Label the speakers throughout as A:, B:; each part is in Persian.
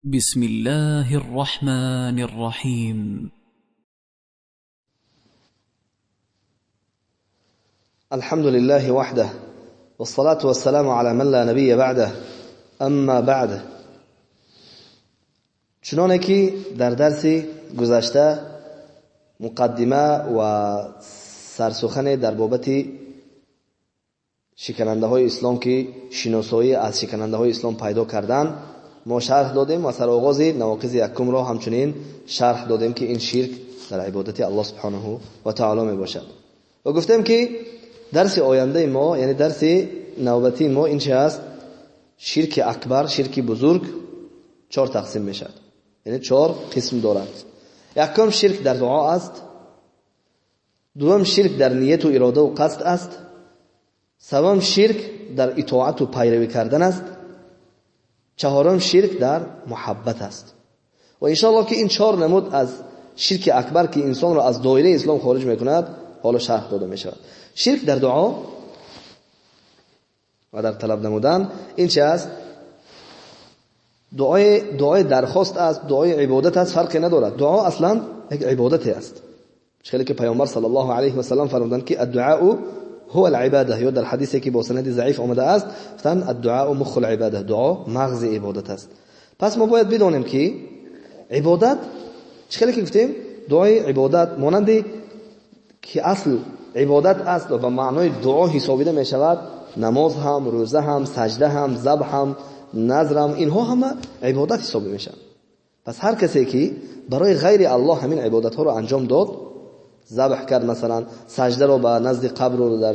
A: بسم الله الرحمن الرحيم.
B: الحمد لله وحده والصلاة والسلام على من لا نبي بعده اما بعد. چنانه که در درس گذشته مقدمه و سرسخن در بابت شکننده های اسلام که شناسایی از شکننده های اسلام پیدا کردن ما شرح دادیم و سر آغاز نواقض یکم را همچنین شرح دادیم که این شرک در عبادت الله سبحانه و تعالی می باشد و گفتیم که درس آینده ما یعنی درس نوبتی ما این چه است؟ شرک اکبر، شرک بزرگ 4 تقسیم می شود، یعنی 4 قسم دارد. یکم شرک در دعا است، دوم شرک در نیت و اراده و قصد است، سوم شرک در اطاعت و پیروی کردن است، چهارم شرک در محبت است. و انشاءالله که این 4 نمود از شرک اکبر که انسان را از دایره اسلام خارج میکند حالا شرح داده می شود. شرک در دعا و در طلب نمودن این چه است؟ دعای درخواست است، دعای عبادت است، فرقی ندارد. دعا اصلا یک عبادت است، چون که پیامبر صلی الله علیه و سلم فرمودند که الدعاء هو العباده، یا در حدیثی که با سند ضعیف آمده است گفتند الدعاء مخ العباده، دعا مغز عبادت است. پس ما باید بدانیم که عبادت چون که گفتیم دعای عبادت مانند که اصل عبادت است و به معنای دعا حسابیده می شود، نماز هم، روزه هم، سجده هم، ذبح هم، نذر هم، اینها همه عبادت حساب می شود. پس هر کسی که برای غیر الله همین عبادت ها رو انجام داد، ذبح کرد، مثلا سجده رو به نزد قبر رو در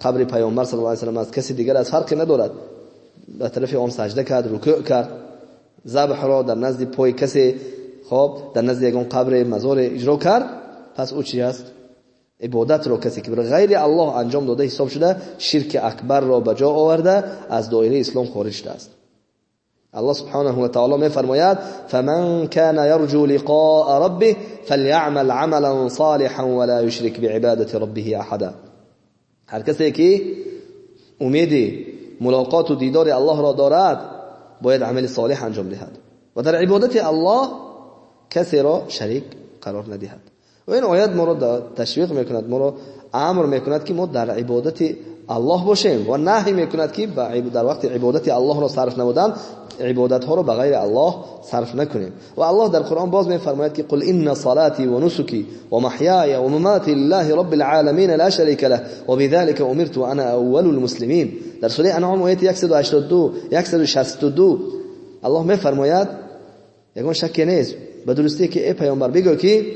B: قبر پیامبر صلی الله علیه و سلم از کسی دیگر از فرقی ندارد، به طرف آن سجده کرد، رکوع کرد، ذبح رو در نزد پای کسی در نزد یگان قبر مزار اجرا کرد، پس او چی است؟ عبادت رو کسی که برای غیر الله انجام داده حساب شده، شرک اکبر را به جا آورده، از دایره اسلام خارج شده است. الله سبحانه و تعالی می فرماید فمن كان يرجو لقاء ربه فليعمل عملا صالحا ولا يشرك بعبادة ربه احدا. هر کسی که امید ملاقات و دیدار الله را دارد باید عمل صالح انجام دهد و در عبادت الله کسی را شریک قرار ندهد. و این آیات ما را تشویق میکند، ما را امر میکند که ما در عبادت الله باشیم و نهی میکند که در وقت عبادت الله را صرف نمودن عبادت ها رو به غیر الله صرف نکنیم. و الله در قرآن باز میفرماید که قل ان صلاتي ونسكي ومحياي ومماتي لله رب العالمين لا شريك له وبذلك امرت وانا اول المسلمین. در سوره انعام آیه 182 162 الله میفرماید یگان شکی نیست به درستی که ای پیامبر بگو که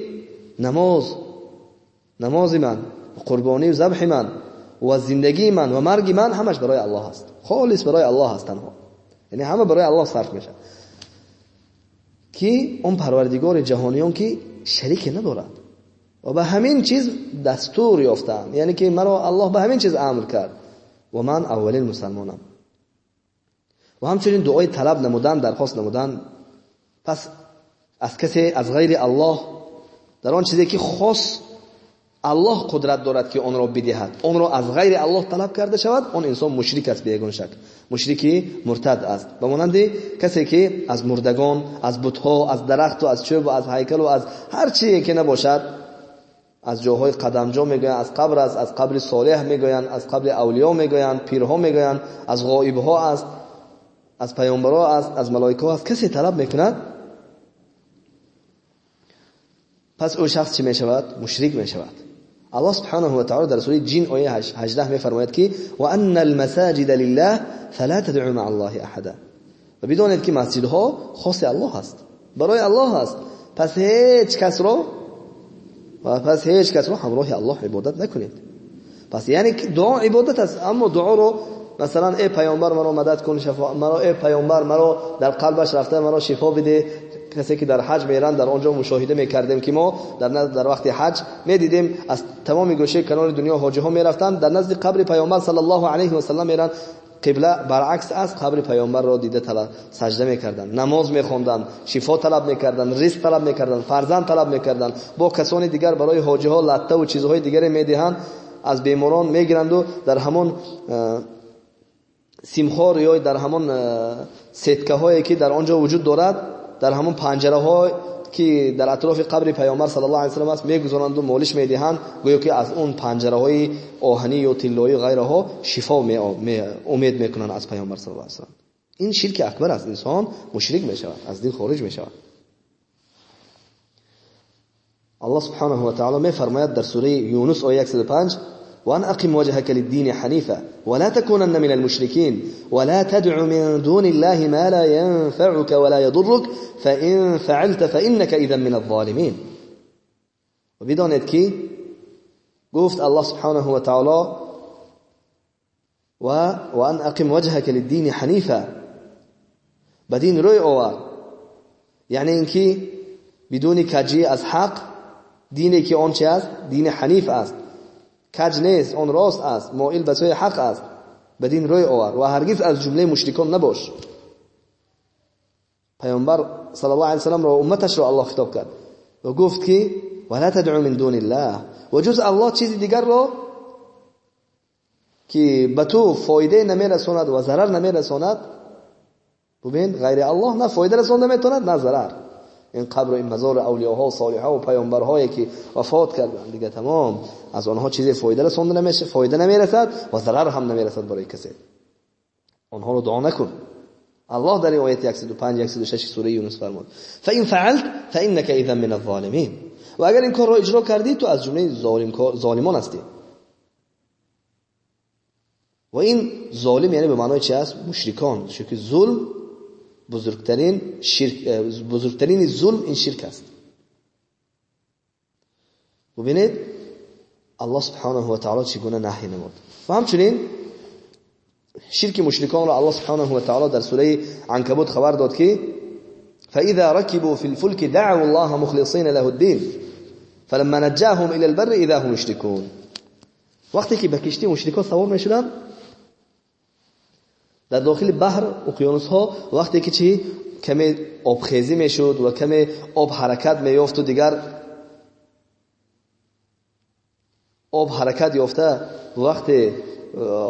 B: نماز من و قربانی و ذبح من و زندگی من و مرگ من همش برای الله است، خالص برای الله است تنها، یعنی همه برای الله صرف میشه، که اون پروردگار جهانیان که شریک ندارد و به همین چیز دستور یافتم، یعنی که مرا الله به همین چیز امر کرد و من اولین مسلمانم. و همچنین دعای طلب نمودن، درخواست نمودن، پس از کسی از غیر الله در آن چیزی که خاص الله قدرت دارد که آن را بدهد، آن را از غیر الله طلب کرده شود، آن انسان مشرک است، بیگون شک مشرکی مرتد است. به مانند کسی که از مردگان، از بت‌ها، از درخت و از چوب و از هیکل و از هر چیزی که نباشد، از جاهای قدمجا میگویند، از قبر است، از قبر صالح میگویند، از قبر اولیاء میگویند، پیرها میگویند، از غایبها است، از پیامبرها است، از ملائکه است، کسی طلب میکند، پس او شخص چی میشود؟ مشرک میشود. الله سبحانه و تعالی در سوره جن آیه 18 میفرماید که و ان المساجد لله فلا تدعوا مع الله احدا. و بدانید که مسجدها خاص الله است، برای الله است، پس هیچ کس را همراه الله عبادت نکنید. پس یعنی دعا عبادت است، اما دعا رو مثلا ای پیامبر مرا مدد کن، شفا مرا، ای پیامبر مرا در قلبش رفته مرا شفا بده. کسی که در حج میرن در آنجا مشاهده میکردیم که ما در وقت حج میدیدیم از تمام گوشه کنار دنیا حاجی ها میرفتن در نزد قبر پیامبر صلی الله علیه و سلم میرن، قبله برعکس از قبر پیامبر را دیده سجده میکردن، نماز میخوندن، شفا طلب میکردن، رزق طلب میکردن، فرزند طلب میکردن. با کسان دیگر برای حاجی ها لطه و چیزهای دیگری میدهند، از بیماران میگیرند و در همون سیمخوار یا در همون سیتکه هایی که در آنجا وجود دارد در همون پنجره ها که در اطراف قبر پیامبر صلی الله علیه و سلم است میگذارند و مالش میدهند، گویا که از اون پنجره های آهنی و طلایی و غیره ها شفا امید میکنند از پیامبر صلی الله علیه و سلم. این شرک اکبر است، انسان مشرک میشود، از دین خارج میشود. الله سبحانه و تعالی میفرماید در سوره یونس آیه 105: وأن أقم وجهك للدين حنيفا ولا تكونن من المشركين ولا تدع من دون الله ما لا ينفعك ولا يضرك فإن فعلت فإنك إذا من الظالمين. و بدانید که گفت الله سبحانه و تعالی وأن أقم وجهك للدين حنيفا، بدین روی آور، یعنی اینکه بدون کجی از حق، دینی که آن چه است؟ دین حنیف است، کج نیست، آن راست است، مائل به سوی حق است. بدین روی آور و هرگز از جمله مشرکان نباش. پیامبر صلی الله علیه و سلم را امتش را الله خطاب کرد و گفت که ولا تدعو من دون الله، و جز الله چیزی دیگر را که به تو فایده نمیرساند و ضرر نمیرساند، ببین غیر الله نه فایده رسانده میتواند نه ضرر. این قبر و این مزار اولیاءها و صالحها و پیامبرهایی که وفات کردند دیگه تمام از آنها چیزی فایده رسانده نمیشه، فایده نمیرسد و ضرر هم نمیرسد برای کسی. آنها رو دعا نکن. الله در آیه 105 106 سوره یونس فرمود فإن فعلت فإنك إذا من الظالمين، و اگر این کار را اجرا کردی تو از جمله ظالمان هستی. و این ظالم یعنی به معنای چی است؟ مشرکان. شرک ظلم بزرگترین ظلم این شرک است. ببینید الله سبحانه و تعالی چگونه نهی نمود. و همچنین شرک مشرکان را الله سبحانه و تعالی در سوره عنکبوت خبر داد که فاذا ركبوا في الفلك دعوا الله مخلصين له الدين فلما نجاهم الى البر اذا هم يشركون. وقتی که به کشتی مشرکان سوار میشدند در داخل بحر اقیانوس ها، وقتی که چی کمی آبخیزی میشد و کمی آب حرکت میافت و دیگر آب حرکت یافته وقتی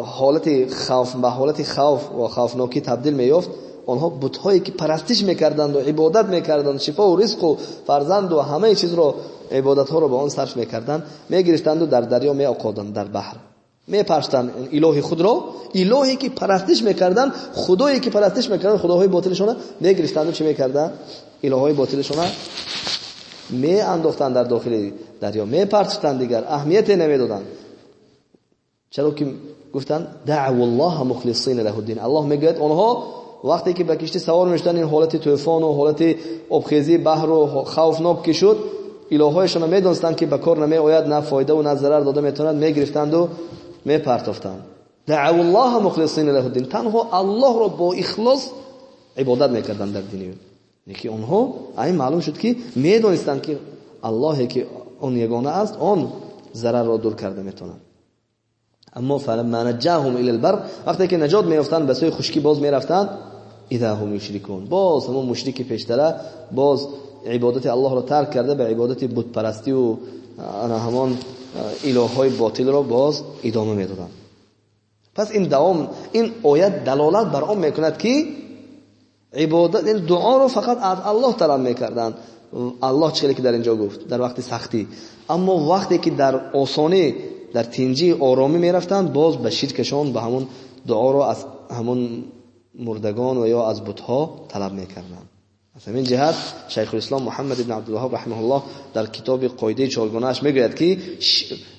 B: حالت خوف به حالت خوف و خوفناکی تبدیل میافت، آنها بت‌هایی که پرستش میکردند و عبادت میکردند، شفا و رزق و فرزند و همه چیز رو عبادت ها رو به آن صرف میکردند، میگرفتند و در دریا میآقادند، در بحر میپرستند الهی خود را، الهی که پرستش میکردند، خدایی که پرستش میکردند، خداهای باطلشون میگرفتند و چی میکردند؟ الههای باطلشون می انداختند در داخل دریا، میپرستند، دیگر اهمیت نمیدادند. چرا که گفتن دعوا الله مخلصین له الدین. الله میگه آنها وقتی که به کشتی سوار میشدن این حالت طوفان و حالت آبخیزی بحر و خوفناک که شد، الهایشون میدونستند که به کار نمی آید، نه فایده و نه ضرر داده میتونند، میگرفتند و میپرتافتند. دعوا الله مخلصین له الدین، تنها الله را با اخلاص عبادت میکردند در دین. یکی اونها این معلوم شد که میدونستند که اللهی که اون یگانه است، اون ضرر را دور کرده میتونه. اما فلما نجاهم الى البر، وقتی که نجات میافتند به سوی خشکی باز میرفتند، اذا هم یشرکون، باز همون مشرکی پیشتره باز عبادت الله را ترک کرده به عبادت بت پرستی و همان الههای باطل را باز ادامه میدادند. پس این آیت دلالت بر آن میکند که عبادت، این دعا رو فقط از الله طلب میکردند. الله چه که در اینجا گفت در وقت سختی، اما وقتی که در آسانی در تنجی آرامی میرفتند، باز به شرکشان به همون دعا رو از همون مردگان و یا از بت‌ها طلب میکردند. از همین جهت شیخ الاسلام محمد ابن عبدالوهاب رحمه الله در کتاب قاعده چهارگانه‌اش میگوید که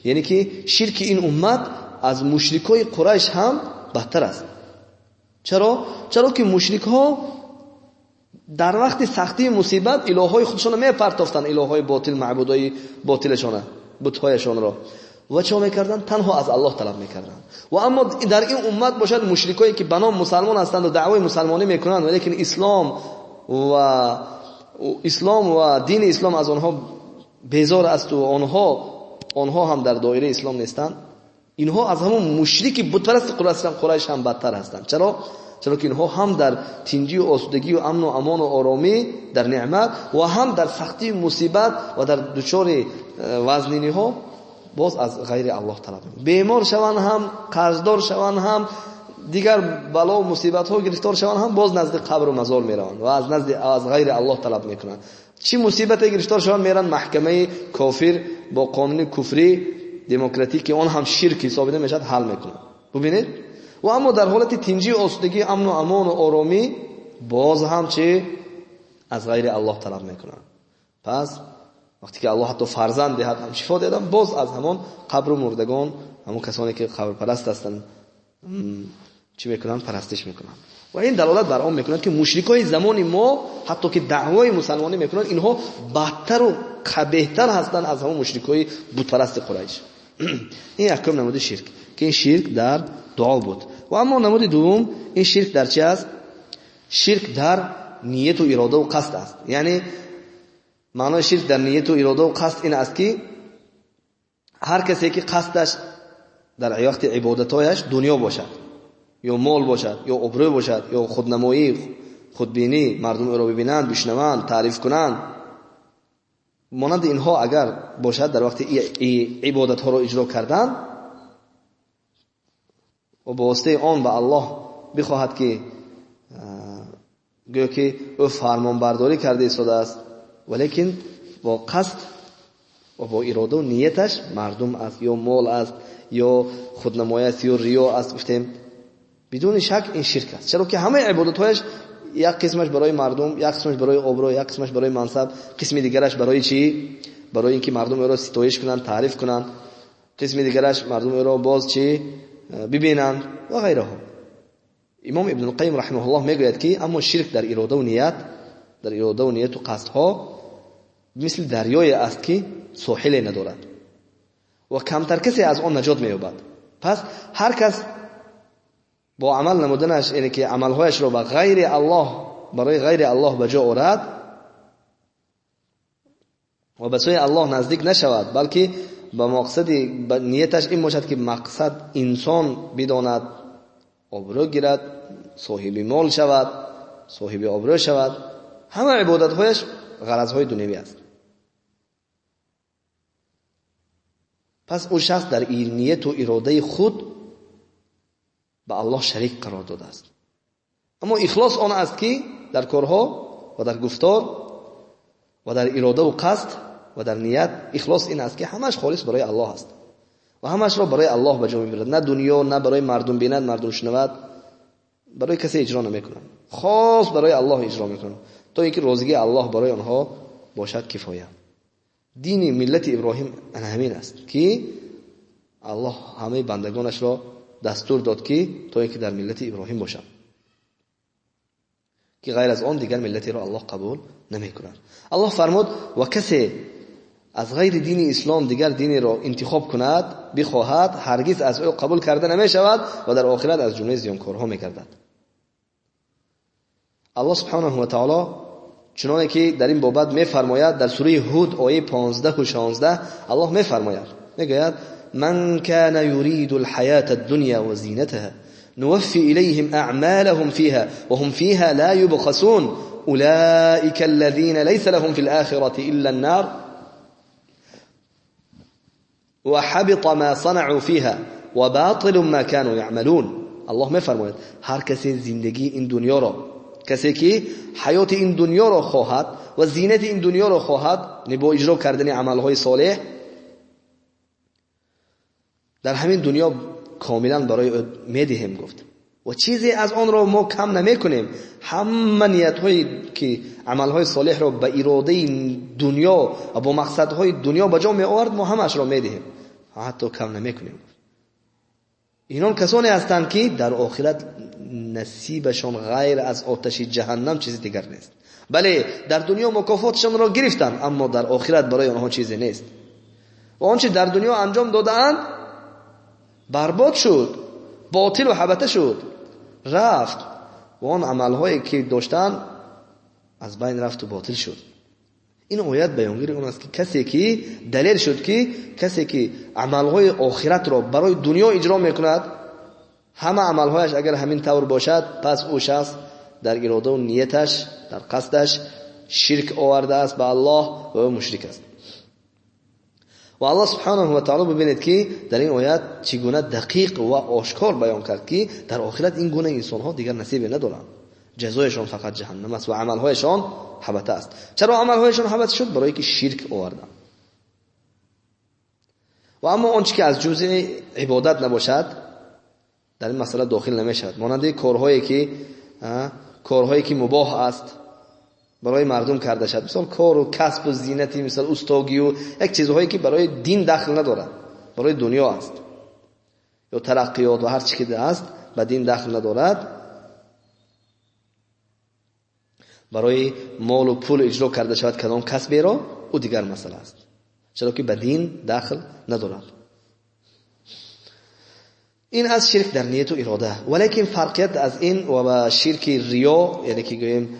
B: یعنی که شرک این امت از مشرکای قریش هم بدتر است. چرا که مشرک‌ها در وقت سختی مصیبت الههای خودشون میپرتافتن، الههای باطل، معبودای باطلشون، بت‌هایشون را، و چه میکردن؟ تنها از الله طلب میکردن. و اما در این امت باشد مشرکایی که به نام مسلمان هستند و دعوای مسلمانی میکنند، ولیکن اسلام و دین اسلام از آنها بیزار است و آنها هم در دایره اسلام نیستند. اینها از همون مشرک بت پرست قریش هم بدتر هستند. چرا که اینها هم در تنجی و آسودگی و امن و امان و آرامی در نعمت و هم در سختی و مصیبت و در دچار وزنینی ها باز از غیر الله طلب می‌کنند. بیمار شوند هم، قرضدار شوند هم، دیگر بلا و مصیبت ها گرفتار شوند هم باز نزد قبر و مزار میروند و از غیر الله طلب میکنند. چی مصیبتی گرفتار شوند میرن محکمه کافر با قانون کفری دموکراتیک اون هم شرک حسابیده میشد حل میکنند. ببینید و اما در حالت تنجی آسودگی امن و امان و آرامی باز هم چه از غیر الله طلب میکنند. پس وقتی که الله حتی فرزند دهد هم شفا دادن باز از همان قبر و مردگان همون کسانی که قبر پرست هستند چی میکنن؟ پرستش میکنن. و این دلالت بر آن میکنه که مشرکای زمان ما حتی که دعوای مسلمانی میکنن اینها بدتر و قبیحتر هستند از همون مشرکای بت پرست قریش. این احکام نمود شرک که این شرک در دعا بود. و اما نمود دوم این شرک در چی است؟ شرک در نیت و اراده و قصد است. یعنی معنای شرک در نیت و اراده و قصد این است که هر کسی که قصدش در وقت عبادتایش دنیا باشد یا مال باشد یا ابرو باشد یا خودنمایی خودبینی مردم او را ببینند بشنوند تعریف کنند مانند اینها اگر باشد در وقت عبادت ها را اجرا کردن و با واسطه آن به الله بخواهد که گویا که او فرمان برداری کرده ایستاده است ولیکن با قصد و با اراده و نیتش مردم است یا مال است یا خودنمایی است یا ریا است گفتیم بدون شک این شرک است. چرا که همه عبادت‌هایش یک قسمش برای مردم، یک قسمش برای ابرو، یک قسمش برای منصب، قسم دیگرش برای چی؟ برای اینکه مردم او را ستایش کنند، تعریف کنند. قسم دیگرش مردم او را باز چی؟ ببینند و غیره. امام ابن القیم رحمه الله میگوید که اما شرک در اراده و نیت، در اراده و نیت و قصدها مثل دریای است که ساحل ندارد و کمتر کسی از آن نجات می‌یابد. پس هر کس با عمل نمودنش یعنی که عملهایش را برای غیر الله به جا آورد و به سوی الله نزدیک نشود بلکه به مقصد نیتش این باشد که مقصد انسان بداند آبرو گیرد صاحب مال شود صاحب آبرو شود همه عبادتهایش غرضهای دنیوی است. پس اون شخص در این نیت و اراده خود به الله شریک قرار داده است. اما اخلاص آن است که در کارها و در گفتار و در اراده و قصد و در نیت اخلاص این است که همش خالص برای الله است و همش را برای الله به جا می‌برد. نه دنیا نه برای مردم بیند مردم شنود برای کسی اجرا نمی‌کنند. خاص برای الله اجرا می‌کنند تا اینکه روزگی الله برای آنها باشد کفایه. دین ملت ابراهیم همین است که الله همه بندگانش را دستور داد که تا اینکه در ملت ابراهیم باشند که غیر از آن دیگر ملتی را الله قبول نمی‌کند. الله فرمود و کسی از غیر دین اسلام دیگر دینی را انتخاب کند بخواهد هرگز از او قبول کرده نمی‌شود و در آخرت از جمله زیانکارها می‌گردد. الله سبحانه و تعالی چنانه که در این بابت می‌فرماید در سوره هود آیه 15 و 16 الله می‌فرماید میگوید من كان يريد الحياة الدنيا وزينتها نوفي إليهم أعمالهم فيها وهم فيها لا يبخسون أولئك الذين ليس لهم في الآخرة إلا النار وحبط ما صنعوا فيها وباطل ما كانوا يعملون. الله می‌فرماید هر کسی زندگی این دنیا را کسی که حیات این دنیا را خواهد و زینت این دنیا را خواهد با اجرا کردن عملهای صالح در همین دنیا کاملا برای میدهیم گفت و چیزی از آن را ما کم نمی کنیم. همه نیت‌هایی که عملهای صالح را به اراده دنیا و با مقصدهای دنیا به جا می آورد ما همش را میدهیم حتی کم نمی کنیم. اینان کسانی هستند که در آخرت نصیبشان غیر از آتش جهنم چیزی دیگر نیست. بله در دنیا مکافاتشان را گرفتند اما در آخرت برای آنها چیزی نیست و آنچه در دنیا انجام دادند برباد شد باطل و حبطه شد رفت و آن عملهایی که داشتن از بین رفت و باطل شد. این آیت بیانگر اون است که کسی که دلیل شد که کسی که عملهای آخرت را برای دنیا اجرا میکند همه عملهایش اگر همین طور باشد پس او شخص در اراده و نیتش در قصدش شرک آورده است به الله و او مشرک است. و الله سبحانه و تعالی ببینید که در این آیات چگونه دقیق و آشکار بیان کرد که در آخرت این گونه انسان ها دیگر نصیب ندارند، جزایشان فقط جهنم است و عملهایشان حبط است. چرا عملهایشان حبط شد؟ برای که شرک آوردند. و اما آنچه که از جزء عبادت نباشد در این مسئله داخل نمیشود، مانند کارهایی که مباح است برای مردم کرده شد، مثلا کار و کسب و زینتی، مثلا استاگی و یک چیزهایی که برای دین دخل ندارد، برای دنیا است، یا ترقیات و هر چی که است به دین دخل ندارد، برای مال و پول اجرا کرده شود کدام کسبی را، او دیگر مسئله است، چرا که به دین دخل ندارد. این از شرک در نیت و اراده. ولیکن فرقیت از این و شرک ریا، یعنی که گوییم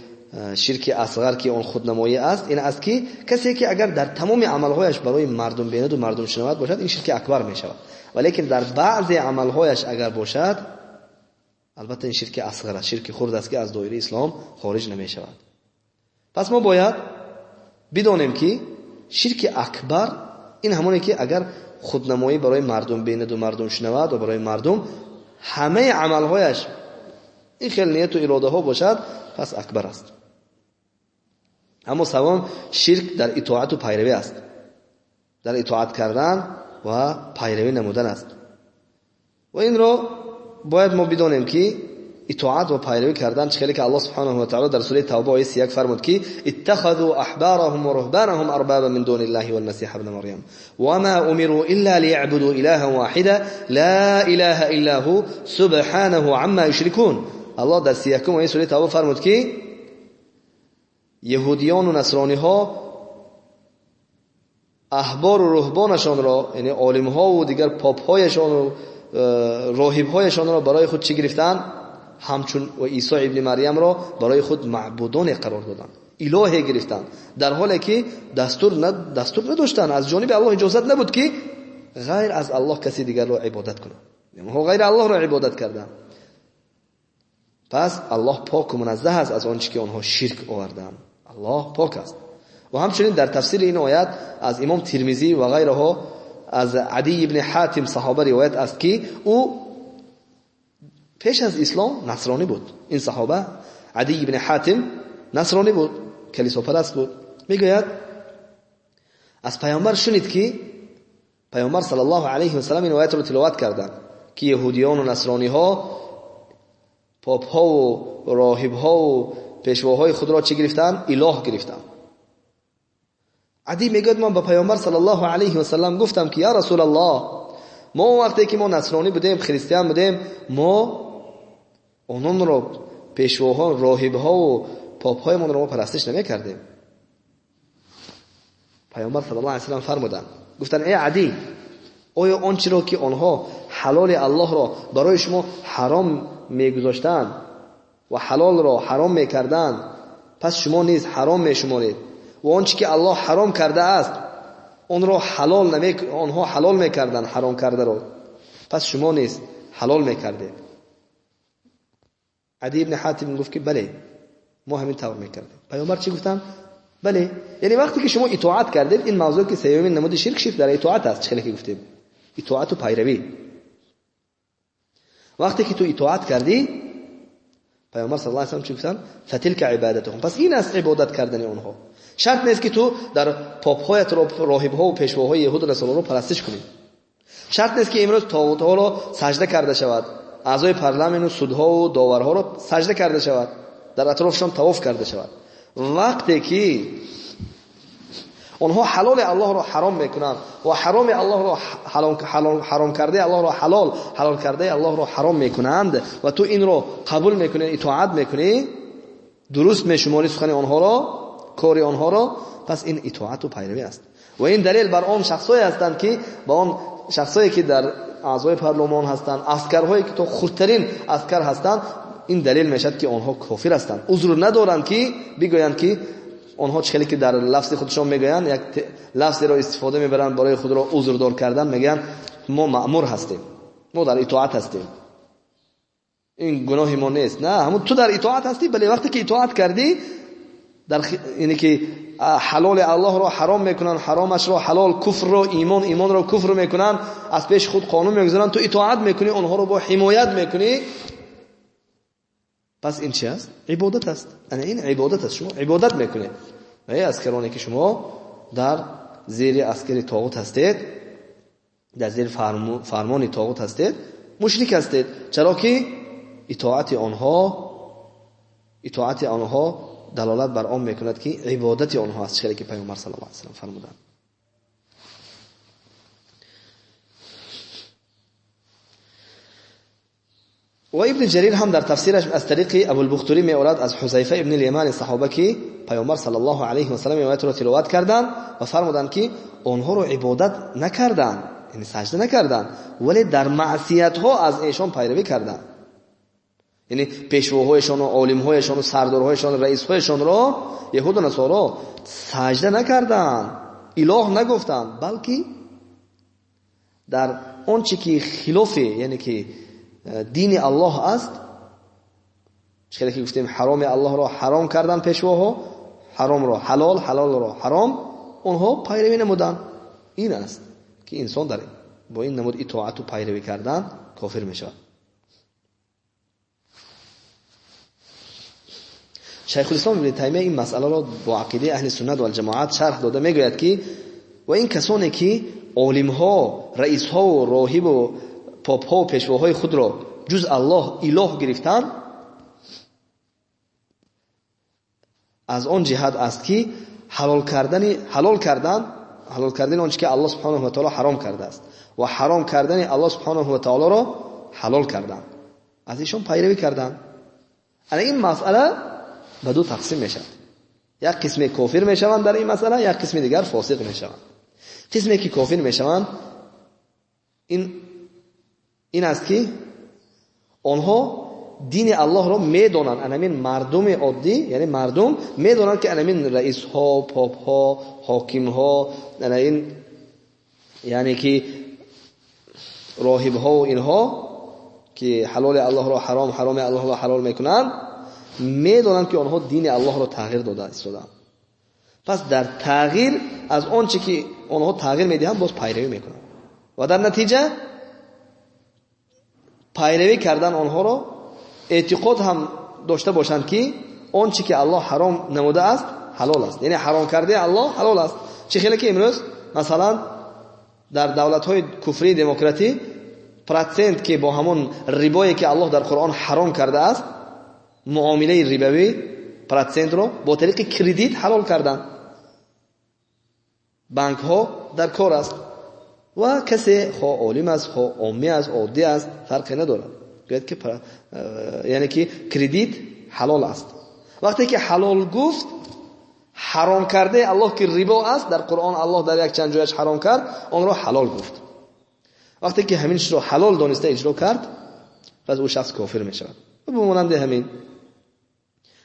B: شرک اصغر که اون خودنمایی است، این است که کسی که اگر در تمام عملهایش برای مردم بیند و مردم شنود باشد، این شرک اکبر می شود. ولیکن در بعضی عملهایش اگر باشد، البته این شرک اصغر است، شرک خرد است که از دایره اسلام خارج نمی شود. پس ما باید بدانیم که شرک اکبر این همونه که اگر خودنمایی برای مردم بیند و مردم شنود و برای مردم همه عملهایش این خیلی نیت و اراده ها باشد، پس اکبر است. اما سوم شرک در اطاعت و پیروی است، در اطاعت کردن و پیروی نمودن است. و این را باید ما بدانیم که اطاعت و پیروی کردن چه خیلی که الله سبحانه و تعالی در سوره توبه آیه 31 فرمود که اتخذوا احبارهم و رهبانهم اربابا من دون الله والمسيح ابن مريم وما امروا الا ليعبدوا الها واحدا لا اله الا هو سبحانه عما يشركون. الله در 31 آیه سوره توبه فرمود که یهودیان و نصرانی ها احبار و رهبانشان را، یعنی عالم ها و دیگر پاپ هایشان و راهب هایشان را برای خود چی گرفتن؟ همچون و عیسی ابن مریم را برای خود معبودان قرار دادند، الهه گرفتند، در حالی که دستور نداشتند، از جانب الله اجازت نبود که غیر از الله کسی دیگر را عبادت کنند، یعنی غیر الله را عبادت کردند. پس الله پاک و منزه است از آنچه که آنها شرک آوردند. الله پاک است. و همچنین در تفسیر این آیت از امام ترمذی و غیرها از عدی ابن حاتم صحابه روایت است که او پیش از اسلام نصرانی بود. این صحابه عدی ابن حاتم نصرانی بود، کلیسا پرست بود. میگوید از پیامبر شنید که پیامبر صلی الله علیه و سلم این آیت رو تلاوت کردند که یهودیان و نصرانی ها پاپ ها و راهب ها و پیشواهای خود را چه گرفتن؟ اله گرفتن. عدی میگوید من به پیامبر صلی الله علیه و سلم گفتم که یا رسول الله، ما وقتی که ما نصرانی بودیم، خریستیان بودیم، ما اونان را پیشواها، راهب ها و پاپ های من را ما پرستش نمی کردیم. پیامبر صلی الله علیه و سلم فرمودند، گفتن ای عدی، آیا آنچه را که آنها حلال الله را برای شما حرام میگذاشتند و حلال را حرام میکردند، پس شما نیز حرام میشمارید، و آنچه که الله حرام کرده است آن را آنها حلال میکردند، حرام کرده را، پس شما نیز حلال میکردید. عدی ابن حاتم گفت که بله، ما همین طور میکردیم. پیامبر چی گفتن؟ بله، یعنی وقتی که شما اطاعت کردید، این موضوع که سومین نمود شرک در اطاعت است، چه که گفتیم اطاعت و پیروی. وقتی که تو اطاعت کردی، پیامبر صلی الله علیه و سلم چی گفتن؟ فتلک عبادتهم، پس این است عبادت کردن اونها. شرط نیست که تو در پاپ هایت را، راهب ها و پیشواهای یهود و نصارا را پرستش کنی. شرط نیست که امروز طاغوت ها را سجده کرده شود، اعضای پارلمان و سودها و داورها را سجده کرده شود، در اطرافشان طواف کرده شود. وقتی که آنها حلال الله را حرام میکنند و حرام الله را حرام کرده الله را حلال کرده الله را حرام میکنند و تو این را قبول میکنی، اطاعت میکنی، درست میشماری سخن آنها را، کار آنها را، پس این اطاعت و پیروی است. و این دلیل بر آن شخصایی هستند که با آن شخصایی که در اعضای پارلمان هستند، عسکرهایی که تو خردترین عسکر هستند، این دلیل میشد که آنها کافر هستند. عذر ندارند که بگویند که آنها چه که در لفظ خودشون میگویند، یک لفظی را استفاده میبرند برای خود را عذردار کردن، میگن ما مأمور هستیم، ما در اطاعت هستیم، این گناه ما نیست. نه، همون تو در اطاعت هستی، ولی وقتی که اطاعت کردی یعنی که حلال الله را حرام میکنن، حرامش را حلال، کفر را ایمان را کفر میکنن، از پیش خود قانون میگذارن، تو اطاعت میکنی، اونها رو با حمایت میکنی. پس این چی است؟ عبادت است. این عبادت است. شما عبادت میکنید. از کرانی که شما در زیر اسکر طاغوت هستید، در زیر فرمان طاغوت هستید، مشرک هستید. چرا که اطاعت آنها دلالت بر آن میکند که عبادت آنها است، چیزی که پیامبر صلی الله علیه و سلم فرمودند. و ابن جریر هم در تفسیرش از طریق ابو البختری میآورد از حذیفه ابن الیمان صحابه که پیامبر صلی الله علیه و سلم آیات را تلاوت کردند و فرمودند که آنها رو عبادت نکردند، یعنی سجده نکردند، ولی در معصیت ها از ایشان پیروی کردند. یعنی پیشواهایشان و عالم‌هایشان و سردارهایشان و رئیس‌هایشان را یهود و نصارا سجده نکردند، اله نگفتند، بلکه در اون چیزی که خلاف، یعنی که دین الله است، چیزی که گفتیم حرام الله را حرام کردن پیشواها، حرام را حلال، حلال را حرام، اونها پیروی نمودند. این است که انسان در با این نمود اطاعت و پیروی کردن کافر میشود. شیخ الاسلام ابن تیمیه این مسئله را با عقیده اهل سنت و الجماعت شرح داده، میگوید که و این کسانی که عالم ها، رئیس ها و راهب و پاپ ها و پیشواهای خود را جز الله اله گرفتند، از آن جهت است که حلال کردن آنچه که الله سبحانه و تعالی حرام کرده است و حرام کردن الله سبحانه و تعالی را حلال کردند، از ایشان پیروی کردند. این مسئله به دو تقسیم میشد. یک قسم کافر میشوند در این مسئله، یک قسم دیگر فاسق میشوند. قسمی که کافر میشوند این است که آنها دین الله را میدانند. همین مردم عادی، یعنی مردم میدانند که همین رئیس ها، پاپ ها، حاکم ها، یعنی که راهب ها و اینها که حلال الله را حرام، حرام الله را حلال میکنند، میدانند که آنها دین الله را تغییر داده استادند. پس در تغییر از آنچه که آنها تغییر میدهند باز پیروی میکنند و در نتیجه پیروی کردن آنها را اعتقاد هم داشته باشند که آنچه که الله حرام نموده است حلال است، یعنی حرام کرده الله حلال است. چه خیلی که امروز مثلا در دولت‌های کفری دموکراتی پرسنت که با همون ربایی که الله در قرآن حرام کرده است، معامله ربوی پرسنت رو با طریق کردیت حلال کردن. بانک ها در کار است و کسی خواه عالم است، خواه عامی است، عادی است، فرقی ندارد. گوید که یعنی که کردیت حلال است. وقتی که حلال گفت، حرام کرده الله که ربا است، در قرآن الله در یک چند جایش حرام کرد، آن را حلال گفت. وقتی که همینش رو حلال دانسته اجرا کرد، پس او شخص کافر می شود. و بمانند همین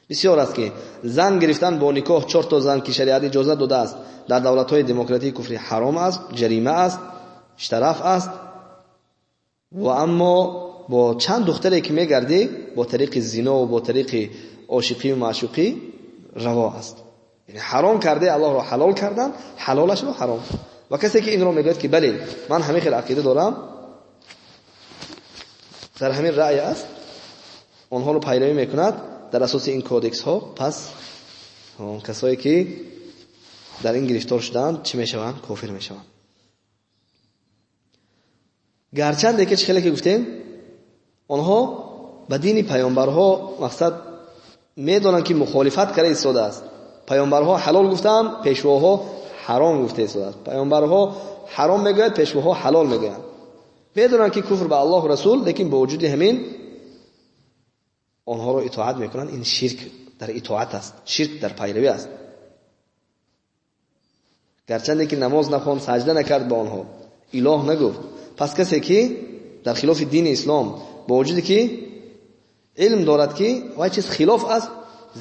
B: بسیار است که زن گرفتن با نکاح 4 تا زن که شریعت اجازه داده است در دولت‌های دموکراتیک کفری حرام است، جریمه است، شرف است. و اما با چند دختری که میگردی با طریق زنا و با طریق عاشقی و معشوقی روا است. یعنی حرام کرده الله را حلال کردن، حلالش را حرام. و کسی که این را میگه که بله من همین خیلی عقیده دارم، در همین رأی است، آنها رو پیروی میکند در اساس این کودکس ها، پس کسایی که در این گرفتار شدند چی میشوند؟ کافر میشوند. گرچند که خیلی که گفتیم آنها به دین پیامبرها مقصد میدونن که مخالفت کرده ایستاده است. پیامبرها حلال گفتن، پیشواها حرام گفته ایستاده است. پیامبرها حرام میگوید، پیشواها حلال میگوید. میدونن که کفر به الله و رسول، لیکن با وجود همین آنها را اطاعت میکنن. این شرک در اطاعت است، شرک در پیروی است. گرچند که نماز نخواند، سجده نکرد به آنها، اله نگفت، پس کسی که در خلاف دین اسلام با وجودی که علم دارد که وای چیز خلاف است،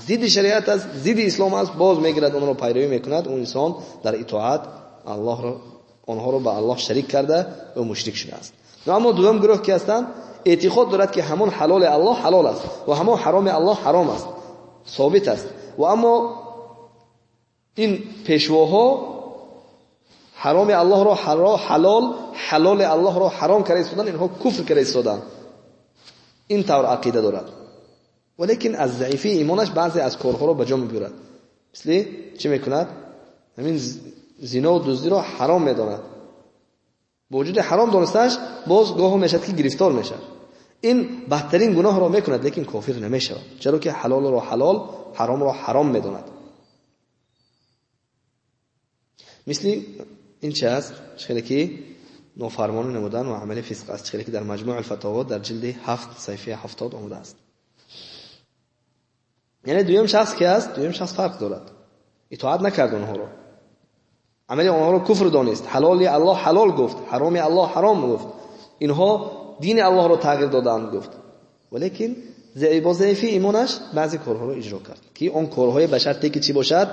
B: ضد شریعت است، ضد اسلام است، باز میگیرد اون را پیروی میکند، اون انسان در اطاعت الله را آنها را به الله شریک کرده و مشرک شده است. اما دوم گروه که هستند اعتقاد دارد که همون حلال الله حلال است و همون حرام الله حرام است، ثابت است. و اما این پیشواها حرام الله را حلال، حلال الله را حرام کرده ایستادن، اینها کفر کرده ایستادن. این طور عقیده دارد. ولیکن از ضعیفی ایمانش بعضی از کارها را به جا میبرد. مثل چی میکند؟ همین زنا و دزدی را حرام میداند. با وجود حرام دانستش باز گاه میشد که گرفتار میشه. این بدترین گناه را میکند لیکن کافر نمیشه، چرا که حلال را حلال، حرام را حرام میداند. مثل این چه است؟ خیلی که نافرمانی نمودن و عمل فسق است، خیلی که در مجموع الفتاوا در جلد 7 صفحه 70 آمده است. یعنی دویم شخص که است، دویم شخص فرق دارد، اطاعت نکرد اونها را، عمل اونها را کفر دانست، حلالی الله حلال گفت، حرامی الله حرام گفت، اینها دین الله را تغییر دادند گفت، ولیکن با ضعیفی ایمانش بعضی کارها را اجرا کرد که اون کارهای به شرطی که چی باشد؟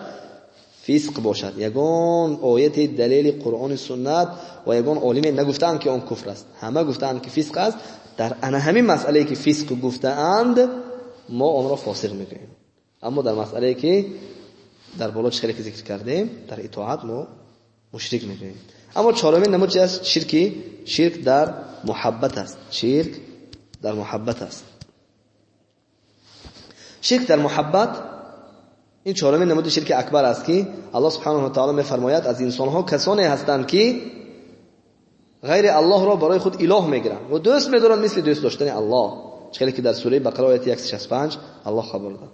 B: فسق باشد. یگان آیت دلیل قرآن سنت و یگان عالم نگفتند که اون کفر است، همه گفتند که فسق است. در همین مسئله که فسق گفتند ما اون را فاسق میگیم، اما در مسئله که در بالا چه که ذکر کردیم در اطاعت ما مشرک میگیم. اما چهارمین نمود چی است؟ شرک در محبت است. شرک در محبت است. شرک در محبت این چهارمین نمود شرک اکبر است که الله سبحانه و تعالی میفرماید از انسان‌ها کسانی هستند که غیر الله را برای خود اله میگیرند و دوست می‌دارند مثل دوست داشتن الله، چه که در سوره بقره آیه 165 الله خبر داد.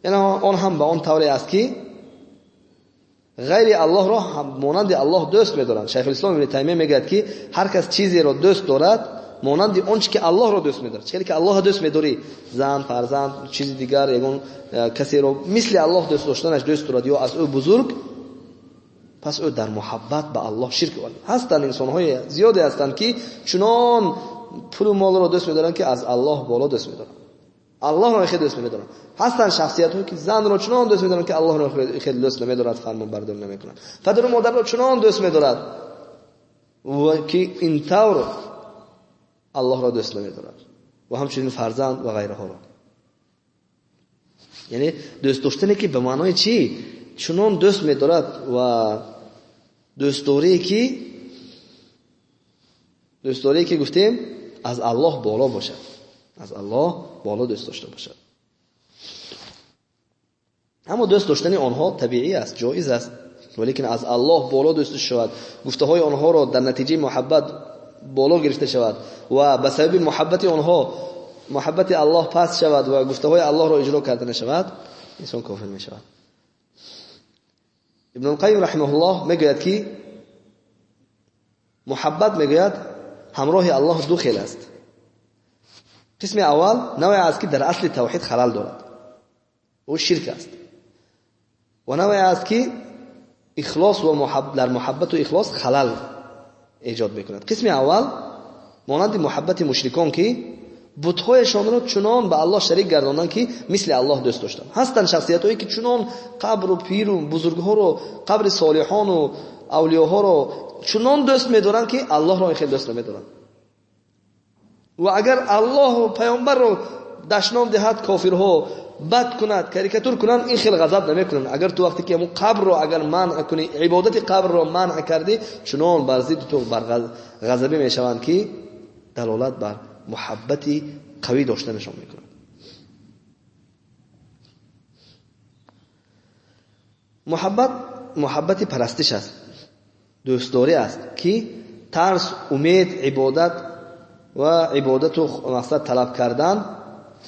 B: یعنی آن هم به آن طوری است که غیر الله را هم مانند الله دوست می‌دارند. شیخ الاسلام ابن تیمیه میگه که هر کس چیزی را دوست دارد مانند آنچه که الله را دوست می‌دارد، چه که الله دوست می‌داری، زن، فرزند، چیز دیگر، یگان کسی را مثل الله دوست داشتنش دوست دارد یا از او بزرگ، پس او در محبت به الله شرک هستند. انسان‌های زیادی هستند که چنان پول و مال را دوست می‌دارند که از الله بالا دوست می‌دارند، الله را خیلی دوست می‌دارند. هستند شخصیت‌هایی که زن را چنان دوست می‌دارند که الله را خیلی دوست نمی‌دارد، فرمان برداری نمی‌کنند. پدر و مادر را چنان دوست می‌دارد و که این طور الله را دوست نمی‌دارد و همچنین فرزند و غیره ها را. یعنی دوست داشتنی که به معنای چی؟ چنان دوست می‌دارد و دوستداری که گفتیم از الله بالا باشد، از الله بالا دوست داشته باشد. اما دوست داشتن آنها طبیعی است، جایز است، ولیکن از الله بالا دوست شود، گفته های آنها را در نتیجه محبت بالا گرفته شود و به سبب محبت آنها محبت الله پس شود و گفته های الله را اجرا کرده نشود، انسان کافر می شود. ابن القیم رحمه الله میگوید که محبت میگوید همراه الله دو خیل است. قسم اول نوعی است که در اصل توحید خلل دارد، او شرک است، و نوعی است که اخلاص و در محبت و اخلاص خلل ایجاد میکند. قسم اول مانند محبت مشرکان که بت‌هایشان را چنان به الله شریک گرداندند که مثل الله دوست داشتند. هستند شخصیت‌هایی که چنان قبر و پیر و بزرگ‌ها رو، قبر صالحان و اولیاء‌ها رو چنان دوست می‌دارند که الله را خیلی دوست نمی‌دارند. و اگر الله و پیامبر رو دشنام دهد کافرها بد کند، کاریکاتور کنند، این خیلی غضب نمی‌کنند. اگر تو وقتی که قبر رو اگر منع کنی، عبادت قبر رو منع کردی، چنان بر ضد تو بر غضبی میشوند که دلالت بر محبتی قوی داشتنشان میکنند. محبت پرستش است، دوستداری است که ترس، امید، عبادت و عبادت و مقصد طلب کردن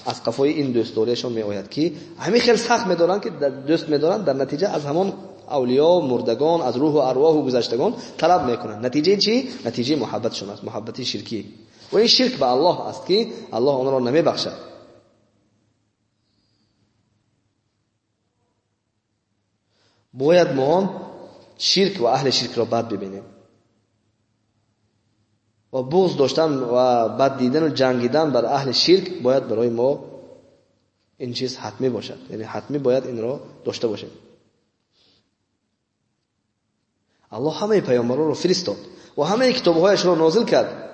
B: از قفای این دوستداریشان می آید که همین خیلی سخت می‌دارند که دوست می‌دارند، در نتیجه از همان اولیاء، مردگان، از روح و ارواح و گذشتگان طلب میکنند. نتیجه چی؟ نتیجه محبتشون است، محبت شرکی. و این شرک به الله است که الله آن را نمیبخشد. باید ما شرک و اهل شرک را بد ببینیم و بغض داشتن و بد دیدن و جنگیدن بر اهل شرک باید برای ما این چیز حتمی باشد، یعنی حتمی باید این را داشته باشیم. الله همه پیامبران را فرستاد و همه کتاب‌هایش را نازل کرد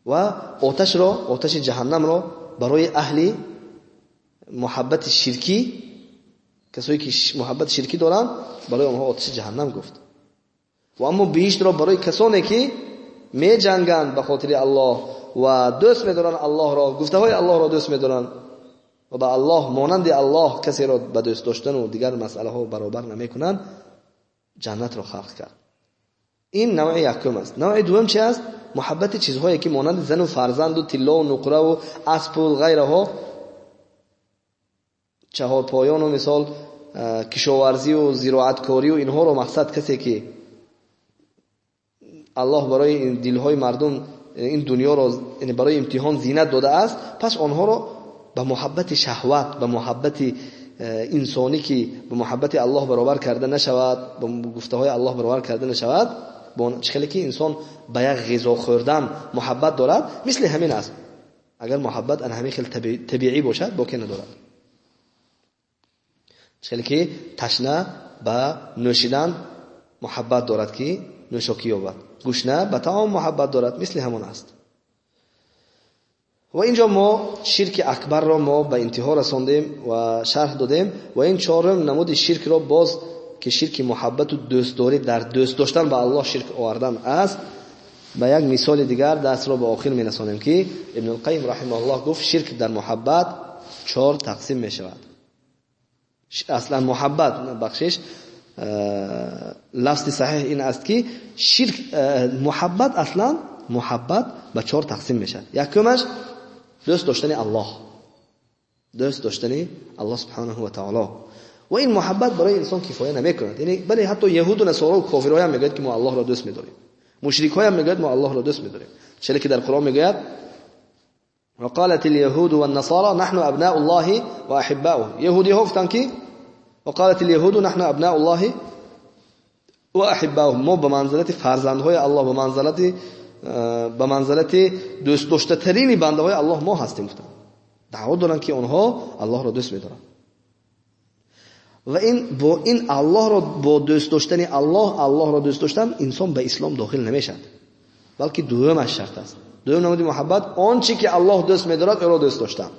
B: و آتش جهنم را برای اهل محبت شرکی کسایی که محبت شرکی دارن برای اونها آتش جهنم گفت. و اما بیشتر برای کسانی که می جنگند به خاطر الله و دوست می‌دارن الله را، گفته های الله را دوست می‌دارن و با الله مانند الله کسی را به دوست داشتن و دیگر مسئله ها برابر نمی‌کنند، جنت را خلق کرد. این نوع یکم است. نوع دوم چی است؟ محبت چیزهایی که مانند زن و فرزند و طلا و نقره و اسب و غیره ها، چهار پایان و مثال کشاورزی و زراعتکاری و اینها رو مقصد کسی که الله برای این دلهای مردم این دنیا را یعنی برای امتحان زینت داده است، پس آنها را به محبت شهوت، به محبت انسانی که به محبت الله برابر کرده نشود، به گفته های الله برابر کرده نشود، چخیلی که انسان به یک غذا خوردن محبت دارد، مثل همین است. اگر محبت ان همین خیلی طبیعی باشد باقی ندارد. چخیلی که تشنه به نوشیدن محبت دارد که نوشاکی یابد، گشنه به طعام محبت دارد، مثل همون است. و اینجا ما شرک اکبر را ما به انتها رساندیم و شرح دادیم و این چهارم نمود شرک را باز که شرک محبت و دوستداری در دوست داشتن به الله شرک آوردن است، به یک مثال دیگر دست را به آخر می رسانیم که ابن القیم رحمه الله گفت شرک در محبت 4 تقسیم می شود. اصلا محبت بخشش لفظ صحیح این است که شرک محبت اصلا محبت به 4 تقسیم میشه. یکمش دوست داشتن الله، دوست داشتن الله سبحانه و تعالی. و این محبت برای انسان کفایه نمیکند. یعنی بله حتی یهود و نصارا و کافرها هم میگن که ما الله را دوست می‌داریم، مشرک‌ها هم میگن ما الله را دوست می‌داریم. چرا که در قرآن میگه وقالت اليهود والنصارى نحن ابناء الله واحباؤه. یهودی ها گفتن که وقالت اليهود نحن ابناء الله واحباؤه، ما به منزلت فرزندهای الله، به منزلت دوست داشته ترین بنده های الله ما هستیم. گفتن دعوا دارن که اونها الله را دوست می‌دارن. و این الله را با دوست داشتن الله را دوست داشتن انسان به اسلام داخل نمیشد، بلکه دومش شرط است. دوم نمود محبت آنچه که الله دوست می‌دارد او را دوست داشتن،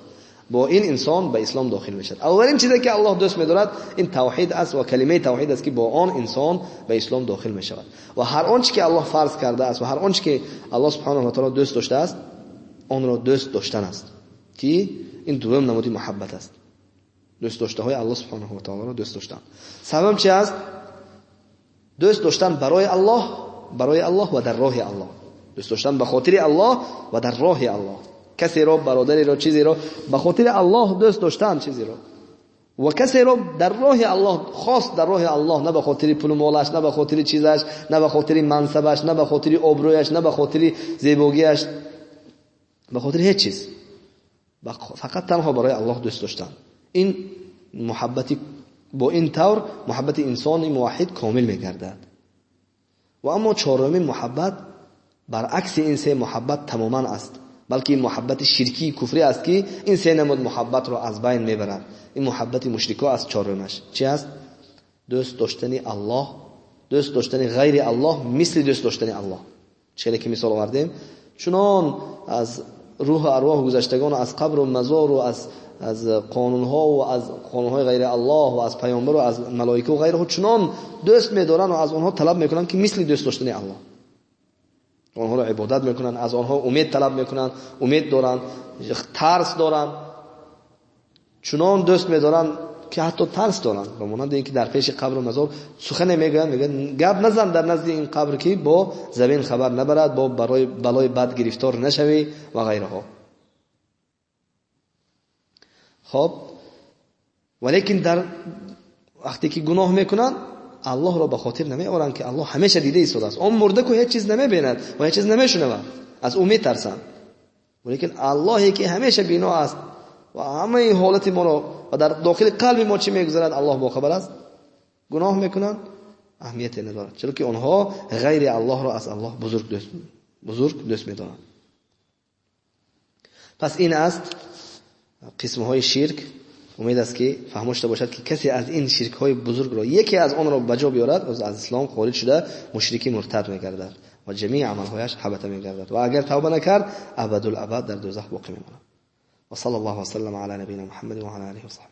B: با این انسان به اسلام داخل میشد. اولین چیزی که الله دوست می‌دارد این توحید است و کلمه توحید است که با آن انسان به اسلام داخل میشود. و هر آنچه که الله فرض کرده است و هر آنچه که الله سبحانه و تعالی دوست داشته است آن را دوست داشتن است که این دوم نمود محبت است. دوست داشته های الله سبحانه و تعالی را دوست داشتن. سوم چی است؟ دوست داشتن برای الله و در راه الله. دوست داشتن به خاطر الله و در راه الله. کسی را، برادری را، چیزی را به خاطر الله دوست داشتن، چیزی را، و کسی را در راه الله، خاص در راه الله، نه به خاطر پول و مالش، نه به خاطر چیزش، نه به خاطر منصبش، نه به خاطر آبرویش، نه به خاطر زیباییش، به خاطر هیچ چیز، فقط تنها برای الله دوست داشتن. این محبتی با این طور محبت انسان موحد کامل می‌گردد. و اما چهارمین محبت برعکس این سه محبت تماما است، بلکه این محبت شرکی کفری است که این سه نمود محبت را از بین میبرد. این محبت مشرکا است. چهارمش چی است؟ دوست داشتن الله، دوست داشتن غیر الله مثل دوست داشتن الله. چه که مثال آوردیم، چنان از روح ارواح گذشتگان و از قبر و مزار و از قانونها و از قانونهای غیر الله و از پیامبر و از ملائکه و غیره چنان دوست می‌دارن و از آنها طلب میکنن که مثل دوست داشتن الله. آنها را عبادت میکنن، از آنها امید طلب میکنن، امید دارن، ترس دارن، چنان دوست می‌دارن که حتی ترس دارن. به مانند اینکه در پیش قبر و مزار سخن میگن گپ نزن در نزد این قبر که با زمین خبر نبرد، با برای بلای بد گرفتار نشوی و غیره ها. خب ولیکن در وقتی که گناه میکنن الله را به خاطر نمیآورن که الله همیشه دیده ایستاده است. اون مرده که هیچ چیز نمیبیند و هیچ چیز نمیشنود، از او میترسن. ولیکن اللهی که همیشه بینا است و همه حالت ما را و در داخل قلب ما چی میگذرد الله با خبر است. گناه میکنن اهمیتی ندارد، چرا که آنها غیر الله را از الله بزرگ دوست میدارند. پس این است قسم های شرک. امید است که فهمشته باشد که کسی از این شرک های بزرگ را یکی از آن را بجا بیارد از اسلام خارج شده مشرکی مرتد میگردد و جمیع عملهایش حبط میگردد و اگر توبه نکرد ابدالابد در دوزخ باقی میماند. و صلی الله و سلم علی نبینا محمد و علی آله و صحبه.